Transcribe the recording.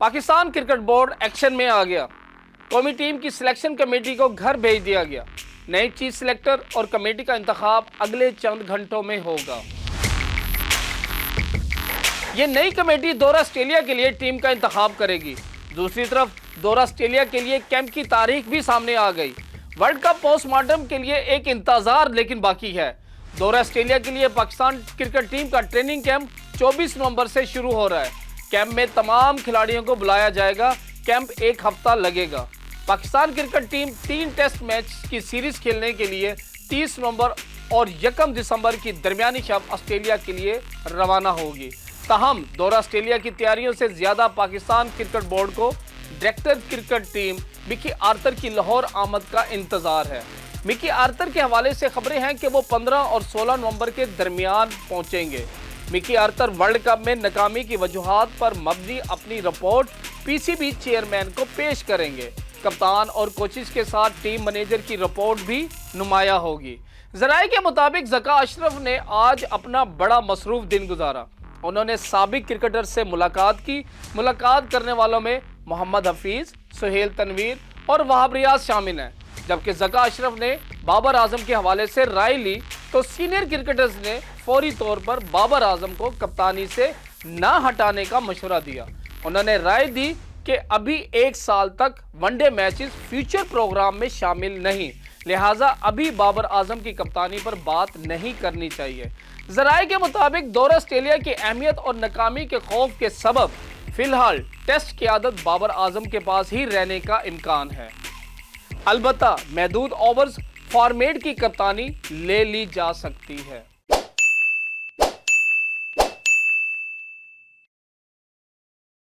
Pakistan cricket board action में आ गया। कौमी टीम की सिलेक्शन कमेटी को घर भेज दिया गया। नई चीफ सिलेक्टर और कमेटी का इंतखाब अगले चंद घंटों में होगा। ये नई कमेटी दौरा ऑस्ट्रेलिया के लिए टीम का इंतखाब करेगी। दूसरी तरफ दौरा ऑस्ट्रेलिया के लिए कैंप की तारीख भी सामने आ गई। वर्ल्ड कप पोस्टमार्टम के लिए एक इंतजार लेकिन बाकी है। दौरा ऑस्ट्रेलिया के लिए पाकिस्तान क्रिकेट टीम का ट्रेनिंग कैंप 24 नवंबर से शुरू हो रहा है। कैंप में तमाम खिलाड़ियों को बुलाया जाएगा। कैंप एक हफ्ता लगेगा। Pakistan cricket team 3 test match की सीरीज खेलने के लिए 30 नवंबर और 1 दिसंबर की दरमियानी शब ऑस्ट्रेलिया के लिए रवाना होगी। ताहम दौरा ऑस्ट्रेलिया की तैयारियों से ज्यादा पाकिस्तान क्रिकेट बोर्ड को director cricket team Mickey Arthur की लाहौर आमद का इंतजार है। मिकी आर्थर के हवाले से खबरें हैं कि वो 15 और 16 नवंबर के दरमियान पहुंचेंगे। मिकी आर्थर वर्ल्ड कप में नाकामी की वजूहात पर मबनी अपनी रिपोर्ट पीसीबी चेयरमैन को पेश करेंगे। कप्तान और कोचिज के साथ टीम मैनेजर की रिपोर्ट भी नुमाया होगी। जराये के मुताबिक ज़का अशरफ ने आज अपना बड़ा मसरूफ दिन गुजारा। उन्होंने साबिक क्रिकेटर से मुलाकात की। मुलाकात करने वालों में मोहम्मद हफीज, सुहेल तनवीर और वहाब रियाज शामिल हैं। जबकि ज़का अशरफ ने बाबर आजम के हवाले से राय ली तो सीनियर क्रिकेटर्स ने फौरी तौर पर बाबर आजम को कप्तानी से ना हटाने का मशवरा दिया। उन्होंने राय दी कि अभी 1 साल तक वनडे मैचेस फ्यूचर प्रोग्राम में शामिल नहीं, लिहाजा अभी बाबर आजम की कप्तानी पर बात नहीं करनी चाहिए। जराये के मुताबिक दौरा ऑस्ट्रेलिया की अहमियत और नाकामी के खौफ के सबब फिलहाल टेस्ट क़यादत बाबर आजम के पास ही रहने का इम्कान है। अलबत्ता महदूद ओवर्स फॉर्मेट की कप्तानी ले ली जा सकती है।